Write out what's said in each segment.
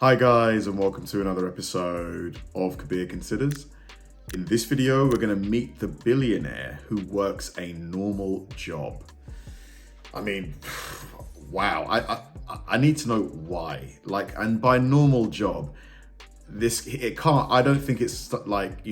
Hi guys, and welcome to another episode of Kabir Considers. In this video, we're going to meet the billionaire who works a normal job. I mean, wow, I need to know why. And by normal job, I don't think it's like,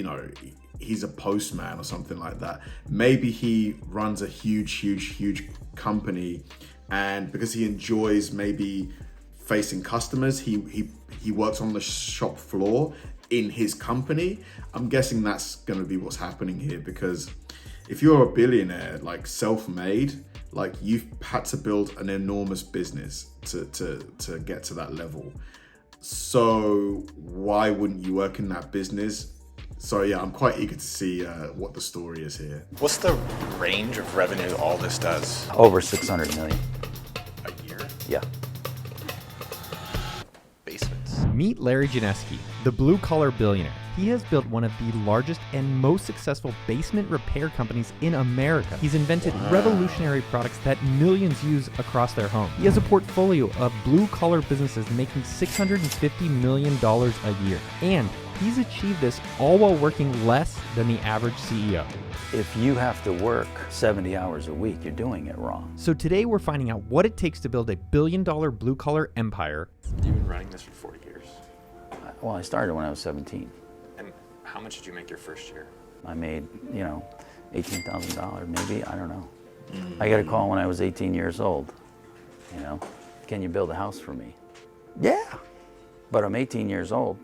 he's a postman or something like that. Maybe he runs a huge company, and because he enjoys maybe facing customers, he works on the shop floor in his company. I'm guessing that's going to be what's happening here, because if you're a billionaire, like self-made, like you've had to build an enormous business to get to that level. So why wouldn't you work in that business? So yeah, I'm quite eager to see what the story is here. What's the range of revenue all this does? Over 600 million. A year? Yeah. Basements. Meet Larry Janeski, the blue-collar billionaire. He has built one of the largest and most successful basement repair companies in America. He's invented revolutionary products that millions use across their home. He has a portfolio of blue-collar businesses making $650 million a year. And he's achieved this all while working less than the average CEO. If you have to work 70 hours a week, you're doing it wrong. So today we're finding out what it takes to build a billion-dollar blue-collar empire. You've been running this for 40 years. Well, I started when I was 17. And how much did you make your first year? I made, $18,000 maybe, I don't know. I got a call when I was 18 years old. Can you build a house for me? Yeah, but I'm 18 years old.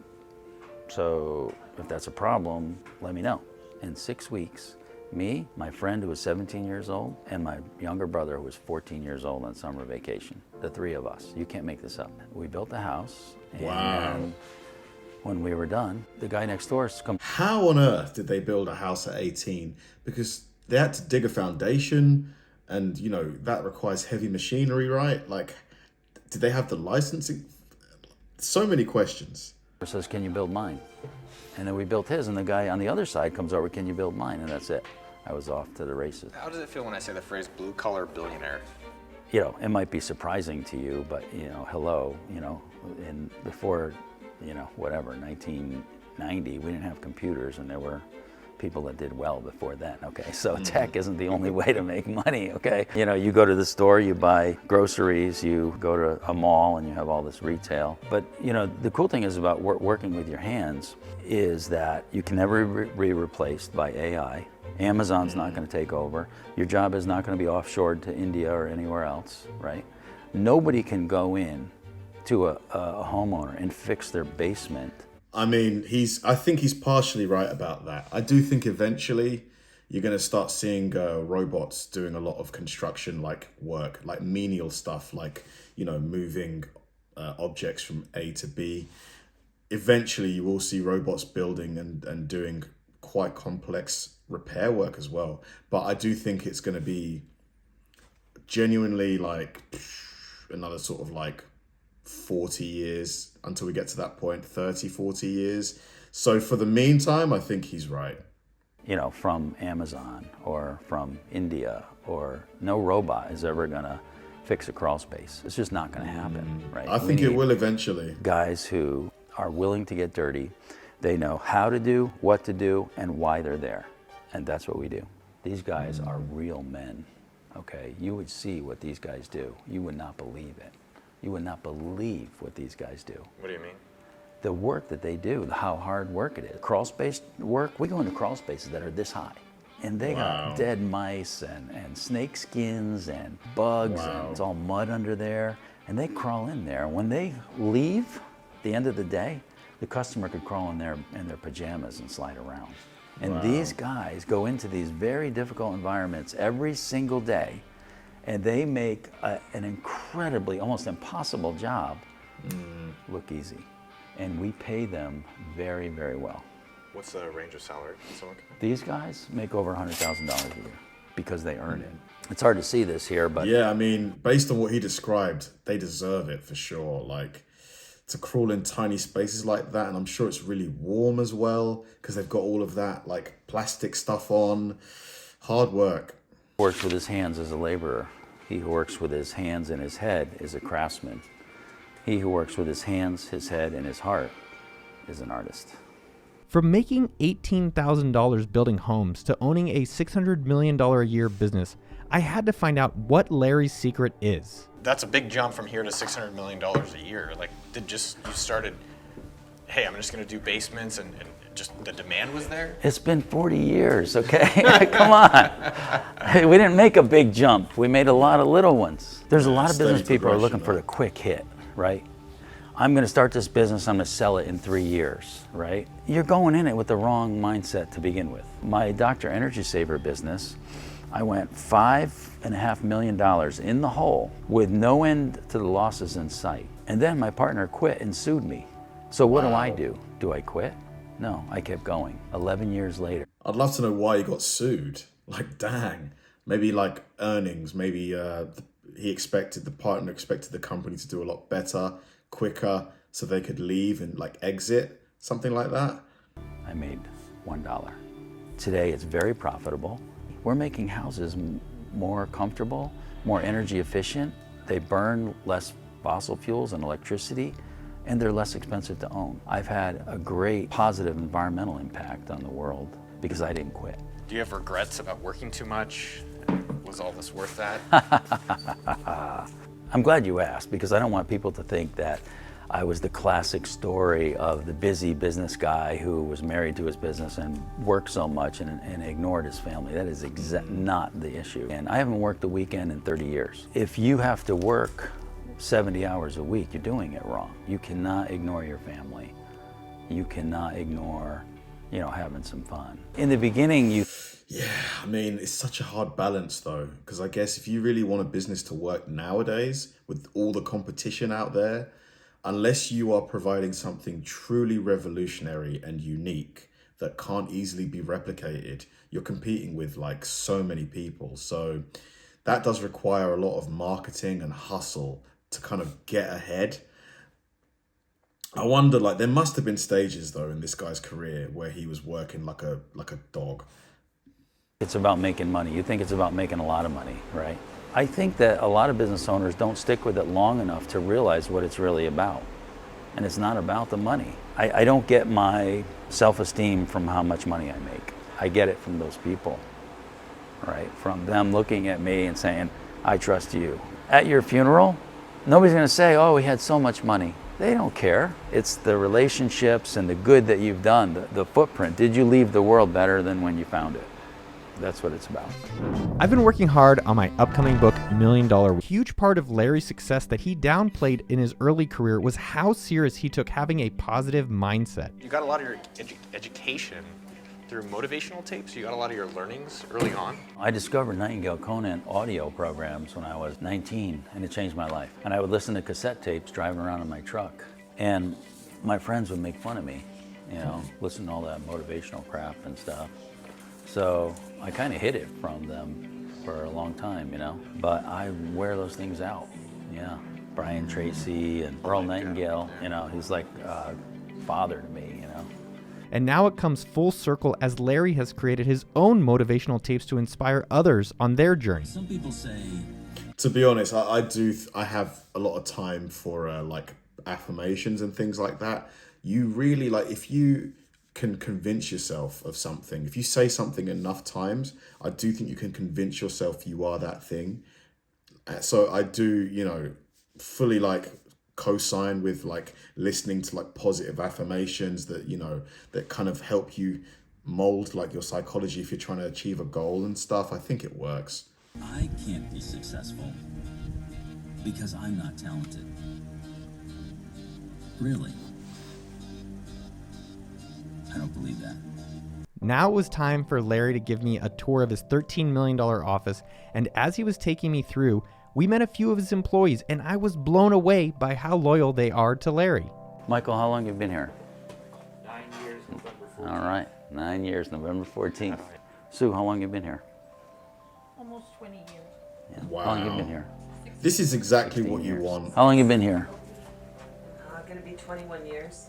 So if that's a problem, let me know. In 6 weeks, me, my friend who was 17 years old, and my younger brother who was 14 years old on summer vacation, the three of us, you can't make this up. We built a house, and Wow. when we were done, the guy next door come. How on earth did they build a house at 18? Because they had to dig a foundation, and that requires heavy machinery, right? Like, did they have the licensing? So many questions. Says, can you build mine? And then we built his, and the guy on the other side comes over, can you build mine? And that's it. I was off to the races. How does it feel when I say the phrase blue-collar billionaire? It might be surprising to you, but hello, and before, 1990, we didn't have computers, and there were people that did well before then, okay? So tech isn't the only way to make money, okay? You go to the store, you buy groceries, you go to a mall, and you have all this retail. But, the cool thing is about working with your hands is that you can never be replaced by AI. Amazon's not going to take over. Your job is not going to be offshored to India or anywhere else, right? Nobody can go in to a homeowner and fix their basement. I mean, I think he's partially right about that. I do think eventually you're going to start seeing robots doing a lot of construction work, like menial stuff, moving objects from A to B. Eventually you will see robots building and doing quite complex repair work as well. But I do think it's going to be genuinely another sort of 40 years until we get to that point, 30, 40 years. So for the meantime, I think he's right. From Amazon or from India, or no robot is ever gonna fix a crawl space. It's just not gonna happen, right? I think it will eventually. Guys who are willing to get dirty, they know how to do, what to do, and why they're there. And that's what we do. These guys are real men, okay? You would see what these guys do. You would not believe it. You would not believe what these guys do. What do you mean? The work that they do, how hard work it is. Crawl space work, we go into crawl spaces that are this high. And they got dead mice and snake skins and bugs, and it's all mud under there. And they crawl in there. When they leave, at the end of the day, the customer could crawl in their pajamas and slide around. And these guys go into these very difficult environments every single day, and they make an incredibly, almost impossible job look easy. And we pay them very, very well. What's the range of salary? These guys make over $100,000 a year because they earn it. It's hard to see this here, but... Yeah, I mean, based on what he described, they deserve it for sure. To crawl in tiny spaces like that, and I'm sure it's really warm as well, because they've got all of that, plastic stuff on. Hard work. Works with his hands as a laborer. He who works with his hands and his head is a craftsman. He who works with his hands, his head, and his heart is an artist. From making $18,000 building homes to owning a $600 million a year business, I had to find out what Larry's secret is. That's a big jump from here to $600 million a year. Like, you started, hey, I'm just gonna do basements and just the demand was there? It's been 40 years, okay? Come on. We didn't make a big jump. We made a lot of little ones. There's a lot of business people who are looking for the quick hit, right? I'm going to start this business, I'm going to sell it in 3 years, right? You're going in it with the wrong mindset to begin with. My Dr. Energy Saver business, I went $5.5 million in the hole with no end to the losses in sight. And then my partner quit and sued me. So what do? Do I quit? No, I kept going. 11 years later. I'd love to know why he got sued. Like, dang. Maybe like earnings, maybe the partner expected the company to do a lot better, quicker, so they could leave and like exit, something like that. I made $1. Today it's very profitable. We're making houses more comfortable, more energy efficient. They burn less fossil fuels and electricity, and they're less expensive to own. I've had a great positive environmental impact on the world because I didn't quit. Do you have regrets about working too much? Was all this worth that? I'm glad you asked, because I don't want people to think that I was the classic story of the busy business guy who was married to his business and worked so much and ignored his family. That is not the issue. And I haven't worked a weekend in 30 years. If you have to work 70 hours a week, you're doing it wrong. You cannot ignore your family. You cannot ignore, having some fun. In the beginning, Yeah, I mean, it's such a hard balance though, because I guess if you really want a business to work nowadays with all the competition out there, unless you are providing something truly revolutionary and unique that can't easily be replicated, you're competing with like so many people. So that does require a lot of marketing and hustle to kind of get ahead. I wonder, like, there must have been stages though in this guy's career where he was working like a dog. it's about making money. You think it's about making a lot of money, right? I think that a lot of business owners don't stick with it long enough to realize what it's really about. And it's not about the money. I don't get my self-esteem from how much money I make. I get it from those people, right? From them looking at me and saying, I trust you. At your funeral, nobody's gonna say, oh, we had so much money. They don't care. It's the relationships and the good that you've done, the footprint. Did you leave the world better than when you found it? That's what it's about. I've been working hard on my upcoming book, $1 Million. A huge part of Larry's success that he downplayed in his early career was how serious he took having a positive mindset. You got a lot of your education through motivational tapes. You got a lot of your learnings early on. I discovered Nightingale Conant audio programs when I was 19, and it changed my life. And I would listen to cassette tapes driving around in my truck. And my friends would make fun of me, you know, listen to all that motivational crap and stuff. So I kind of hid it from them for a long time, you know, but I wear those things out. Yeah, Brian Tracy and Earl Nightingale, you know, he's like a father to me, you know. And now it comes full circle as Larry has created his own motivational tapes to inspire others on their journey. Some people say, to be honest, I have a lot of time for like affirmations and things like that. You really, like, if you can convince yourself of something, if you say something enough times, I do think you can convince yourself you are that thing. So I do, you know, fully like co-sign with like listening to like positive affirmations that, you know, that kind of help you mold like your psychology if you're trying to achieve a goal and stuff. I think it works. I can't be successful because I'm not talented. Really? I don't believe that. Now it was time for Larry to give me a tour of his $13 million office, and as he was taking me through, we met a few of his employees, and I was blown away by how loyal they are to Larry. Michael, how long have you been here? 9 years, November 14th. All right, 9 years, November 14th. Sue, how long have you been here? Almost 20 years. Yeah. Wow. How long have you been here? This is exactly 16 what you years. want. How long have you been here? Gonna be 21 years.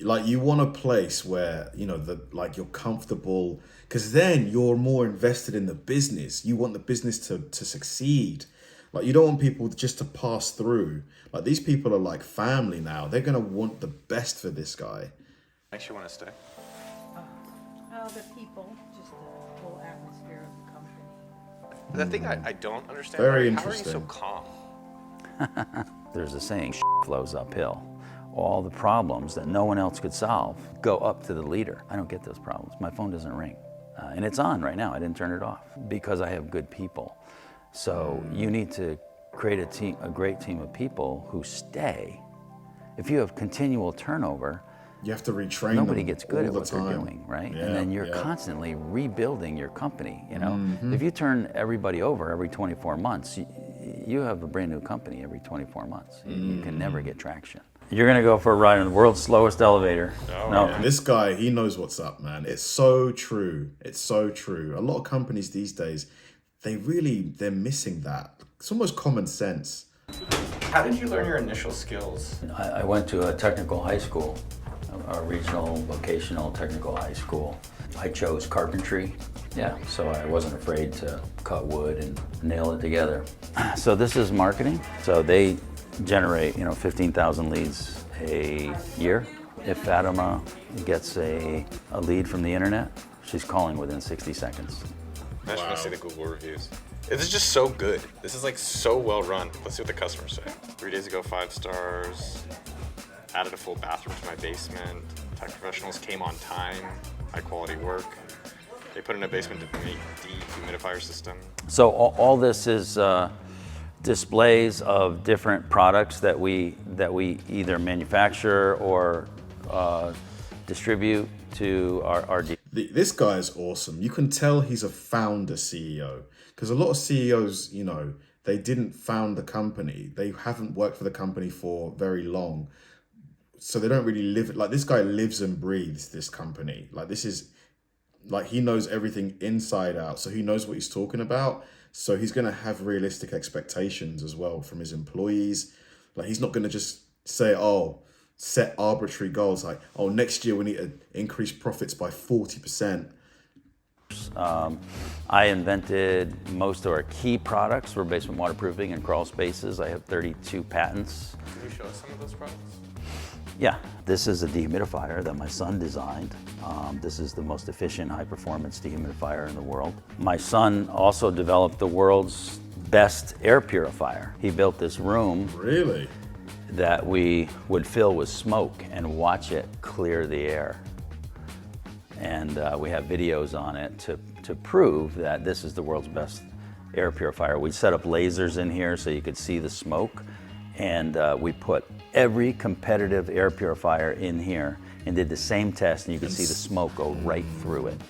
Like, you want a place where, you know, like you're comfortable, because then you're more invested in the business. You want the business to succeed. Like, you don't want people just to pass through. Like, these people are like family now. They're going to want the best for this guy. Makes you want to stay. The people, just the whole atmosphere of the company. The thing I don't understand, Very how are you so interesting. calm? There's a saying, flows uphill. All the problems that no one else could solve go up to the leader. I don't get those problems. My phone doesn't ring. And it's on right now. I didn't turn it off because I have good people. So you need to create a great team of people who stay. If you have continual turnover, You have to retrain nobody them gets good all at the what they're time. doing, right? Yeah, And then you're yeah. constantly rebuilding your company, you know? If you turn everybody over every 24 months, you have a brand new company every 24 months. You can never get traction. You're gonna go for a ride on the world's slowest elevator. And this guy, he knows what's up, man. It's so true. It's so true. A lot of companies these days, they're missing that. It's almost common sense. How did you learn your initial skills? I went to a technical high school, a regional vocational technical high school. I chose carpentry. Yeah, so I wasn't afraid to cut wood and nail it together. So this is marketing. So they generate, 15,000 leads a year. If Fatima gets a lead from the internet, she's calling within 60 seconds. I just want to see the Google reviews. This is just so good. This is like so well run. Let's see what the customers say. 3 days ago, 5 stars. Added a full bathroom to my basement. Tech professionals came on time. High quality work. They put in a basement dehumidifier system. So all this is displays of different products that we either manufacture or distribute to our This guy is awesome. You can tell he's a founder CEO. Because a lot of CEOs, they didn't found the company. They haven't worked for the company for very long. So they don't really live it. Like, this guy lives and breathes this company. Like, this is, like, he knows everything inside out. So he knows what he's talking about. So he's going to have realistic expectations as well from his employees. Like, he's not going to just say, set arbitrary goals. Like, next year we need to increase profits by 40%. I invented most of our key products for basement waterproofing and crawl spaces. I have 32 patents. Can you show us some of those products? Yeah, this is a dehumidifier that my son designed. This is the most efficient, high-performance dehumidifier in the world. My son also developed the world's best air purifier. He built this room Really? that we would fill with smoke and watch it clear the air. And we have videos on it to prove that this is the world's best air purifier. We set up lasers in here so you could see the smoke. And we put every competitive air purifier in here and did the same test, and you could see the smoke go right through it.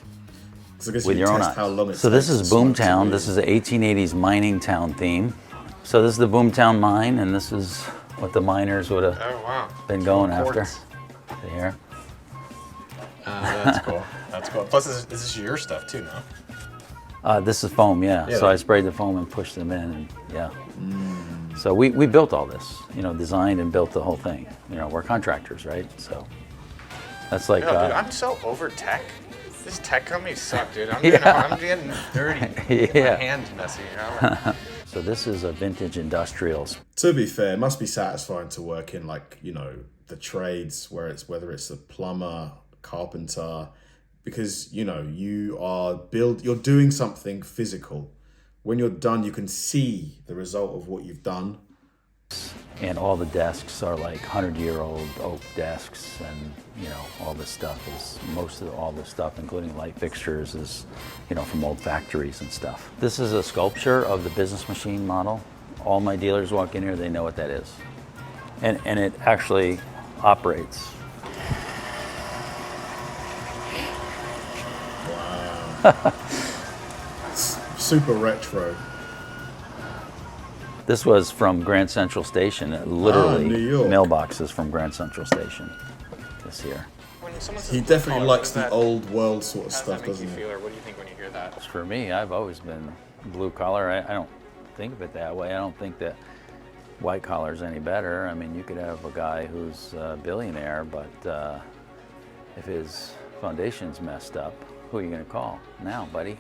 So I guess With you your own test eyes. how long it So this takes is the smoke to Boomtown. leave. This is an 1880s mining town theme. So this is the Boomtown mine, and this is what the miners would have Oh, wow. been going after. Quartz. There. That's cool. That's cool. Plus, this is your stuff too, no? This is foam, yeah. Yeah. So I sprayed the foam and pushed them in, and yeah. So we built all this, designed and built the whole thing. We're contractors, right? So that's like. Dude, I'm so over tech. This tech company suck, dude. I'm getting dirty. Yeah. My hand's messy, So this is a vintage industrials. To be fair, it must be satisfying to work in, like, the trades, whether it's a plumber, carpenter, because you're doing something physical. When you're done, you can see the result of what you've done. And all the desks are like 100-year-old oak desks, and all this stuff is all this stuff, including light fixtures, is from old factories and stuff. This is a sculpture of the business machine model. All my dealers walk in here, they know what that is, and it actually operates. Super retro. This was from Grand Central Station. Literally, New York. mailboxes from Grand Central Station. This here. When someone says He blue definitely collar, likes what the does old world sort of How does stuff, that make you doesn't he? feel, or what do you think when you hear that? For me, I've always been blue collar. I don't think of it that way. I don't think that white collar is any better. I mean, you could have a guy who's a billionaire, but if his foundation's messed up, Who are you gonna call now, buddy?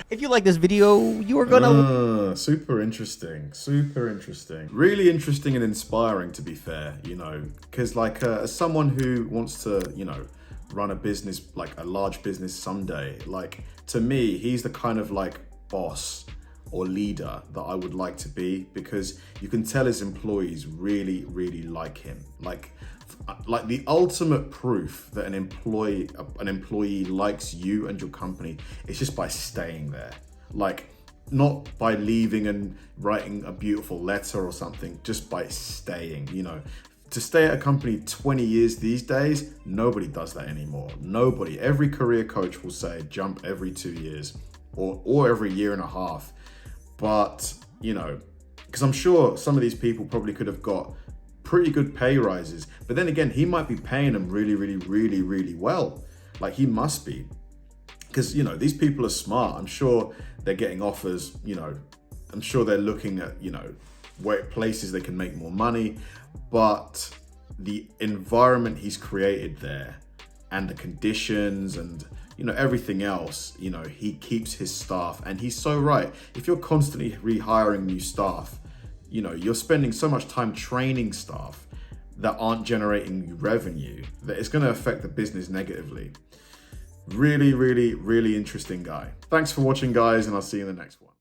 If you like this video, you are gonna... Super interesting, super interesting. Really interesting and inspiring, to be fair, you know, because like as someone who wants to, you know, run a business, like a large business someday, like to me, he's the kind of like boss or leader that I would like to be, because you can tell his employees really, really like him. Like the ultimate proof that an employee likes you and your company is just by staying there. Like, not by leaving and writing a beautiful letter or something, just by staying, you know. To stay at a company 20 years these days, nobody does that anymore. Nobody. Every career coach will say jump every 2 years or every year and a half. But, you know, because I'm sure some of these people probably could have got pretty good pay rises, but then again, he might be paying them really, really, really, really well. Like, he must be, because, you know, these people are smart. I'm sure they're getting offers, you know, I'm sure they're looking at, you know, where places they can make more money, but the environment he's created there and the conditions and, you know, everything else, you know, he keeps his staff. And he's so right. If you're constantly rehiring new staff, you know, you're spending so much time training staff that aren't generating revenue that it's going to affect the business negatively. Really, really, really interesting guy. Thanks for watching, guys, and I'll see you in the next one.